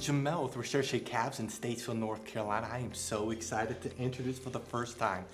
Jamel with Recherche Cavs in Statesville, North Carolina. I am so excited to introduce for the first time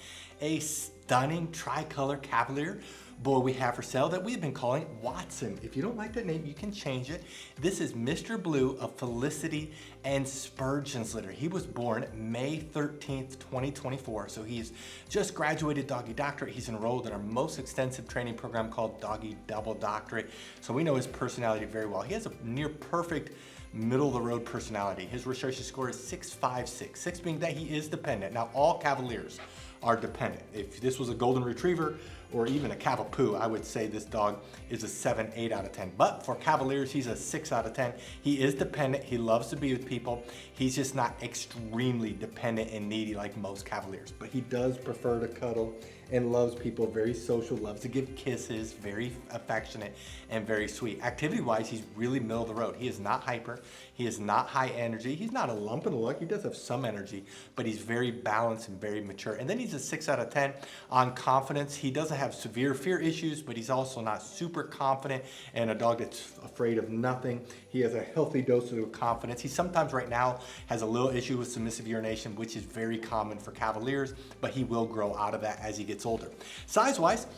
a stunning tricolor Cavalier bull we have for sale that we've been calling Watson. If you don't like that name, you can change it. This is Mr. Blue of Felicity and Spurgeon's litter. He was born May 13th, 2024, so he's just graduated Doggy Doctorate. He's enrolled in our most extensive training program called Doggy Double Doctorate, so we know his personality very well. He has a near perfect middle of the road personality. His Recherche score is 6.56, 6 being that he is dependent. Now all Cavaliers are dependent. If this was a golden retriever or even a Cavapoo, I would say this dog is a 7, 8 out of 10. But for Cavaliers, he's a 6 out of 10. He is dependent. He loves to be with people. He's just not extremely dependent and needy like most Cavaliers, but he does prefer to cuddle and loves people, very social, loves to give kisses, very affectionate and very sweet. Activity-wise, he's really middle of the road. He is not hyper. He is not high energy. He's not a lump in the luck. He does have some energy, but he's very balanced and very mature. And then he's a 6 out of 10 on confidence. He doesn't have severe fear issues, but he's also not super confident and a dog that's afraid of nothing. He has a healthy dose of confidence. He sometimes right now has a little issue with submissive urination, which is very common for Cavaliers, but he will grow out of that as he gets older. Size-wise,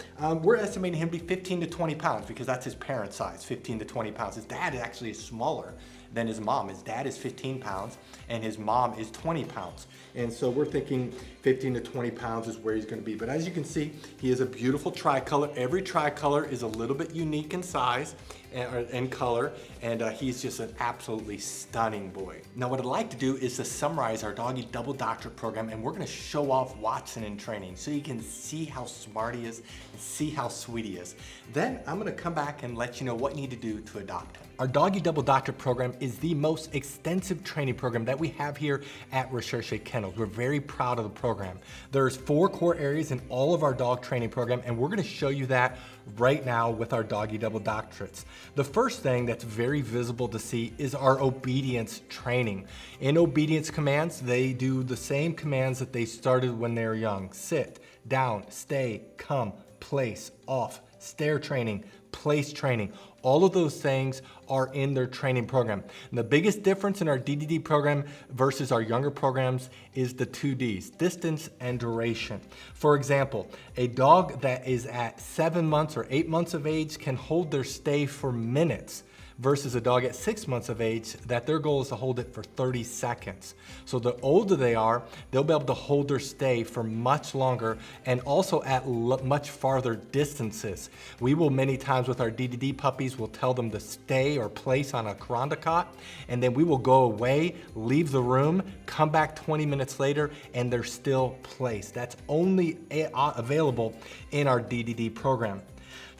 we're estimating him to be 15 to 20 pounds because that's his parent size, 15 to 20 pounds. His dad actually is smaller than his mom. His dad is 15 pounds and his mom is 20 pounds. And so we're thinking 15 to 20 pounds is where he's gonna be. But as you can see, he is a beautiful tricolor. Every tricolor is a little bit unique in size and color, and he's just an absolutely stunning boy. Now what I'd like to do is to summarize our Doggy Double Doctorate program, and we're gonna show off Watson in training so you can see how smart he is and see how sweet he is. Then I'm gonna come back and let you know what you need to do to adopt him. Our Doggy Double Doctorate program is the most extensive training program that we have here at Recherche Kennels. We're very proud of the program. There's 4 core areas in all of our dog training program, and we're gonna show you that right now with our Doggy Double Doctorates. The first thing that's very visible to see is our obedience training. In obedience commands, they do the same commands that they started when they were young. Sit, down, stay, come, place, off, stare training, place training. All of those things are in their training program. And the biggest difference in our DDD program versus our younger programs is the 2 Ds, distance and duration. For example, a dog that is at 7 months or 8 months of age can hold their stay for minutes versus a dog at 6 months of age that their goal is to hold it for 30 seconds. So the older they are, they'll be able to hold their stay for much longer and also at much farther distances. We will many times with our DDD puppies, we'll tell them to stay or place on a Kuranda cot, and then we will go away, leave the room, come back 20 minutes later, and they're still placed. That's only available in our DDD program.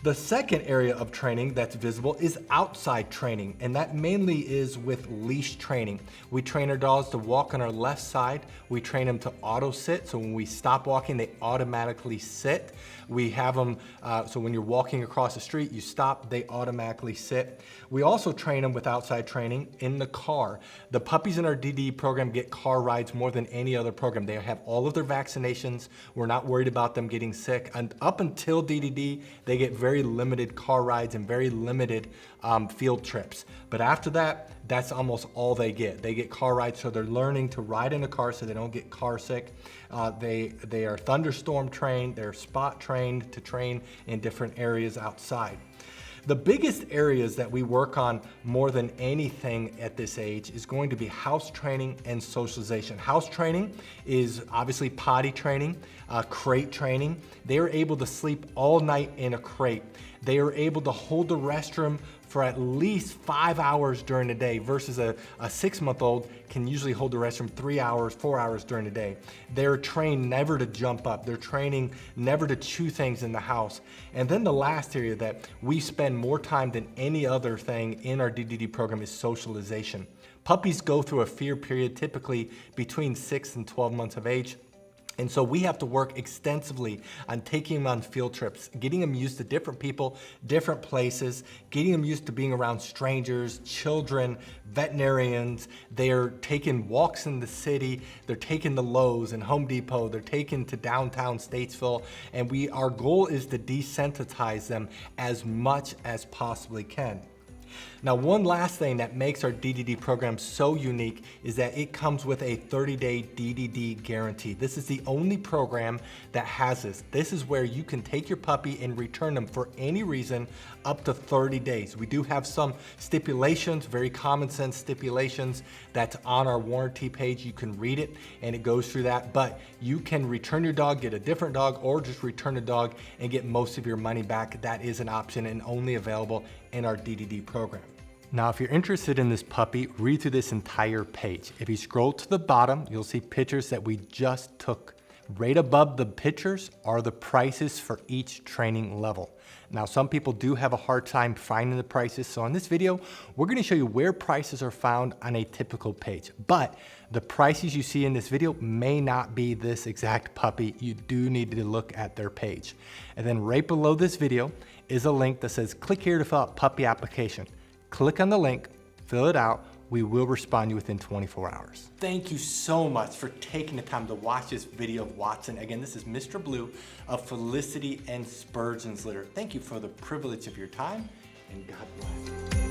The second area of training that's visible is outside training, and that mainly is with leash training. We train our dogs to walk on our left side. We train them to auto sit, so when we stop walking, they automatically sit. We have them, so when you're walking across the street, you stop, they automatically sit. We also train them with outside training in the car. The puppies in our DD program get car rides more than any other program. They have all of their vaccinations. We're not worried about them getting sick. And up until DDD, they get very limited car rides and very limited field trips. But after that, that's almost all they get. They get car rides, so they're learning to ride in a car so they don't get car sick. They are thunderstorm trained, they're spot trained to train in different areas outside. The biggest areas that we work on more than anything at this age is going to be house training and socialization. House training is obviously potty training, crate training. They are able to sleep all night in a crate. They are able to hold the restroom for at least 5 hours during the day versus a 6-month-old can usually hold the restroom 3 hours, 4 hours during the day. They're trained never to jump up. They're training never to chew things in the house. And then the last area that we spend more time than any other thing in our DDD program is socialization. Puppies go through a fear period typically between 6 and 12 months of age. And so we have to work extensively on taking them on field trips, getting them used to different people, different places, getting them used to being around strangers, children, veterinarians. They're taking walks in the city, they're taking the Lowe's and Home Depot, they're taken to downtown Statesville, and our goal is to desensitize them as much as possibly can. Now, one last thing that makes our DDD program so unique is that it comes with a 30-day DDD guarantee. This is the only program that has this. This is where you can take your puppy and return them for any reason up to 30 days. We do have some stipulations, very common sense stipulations that's on our warranty page. You can read it and it goes through that, but you can return your dog, get a different dog, or just return a dog and get most of your money back. That is an option and only available in our DDD program. Now, if you're interested in this puppy, read through this entire page. If you scroll to the bottom, you'll see pictures that we just took. Right above the pictures are the prices for each training level. Now, some people do have a hard time finding the prices, so in this video, we're gonna show you where prices are found on a typical page. But the prices you see in this video may not be this exact puppy. You do need to look at their page. And then right below this video is a link that says, click here to fill out puppy application. Click on the link, fill it out. We will respond to you within 24 hours. Thank you so much for taking the time to watch this video of Watson. Again, this is Mr. Blue of Felicity and Spurgeon's litter. Thank you for the privilege of your time, and God bless.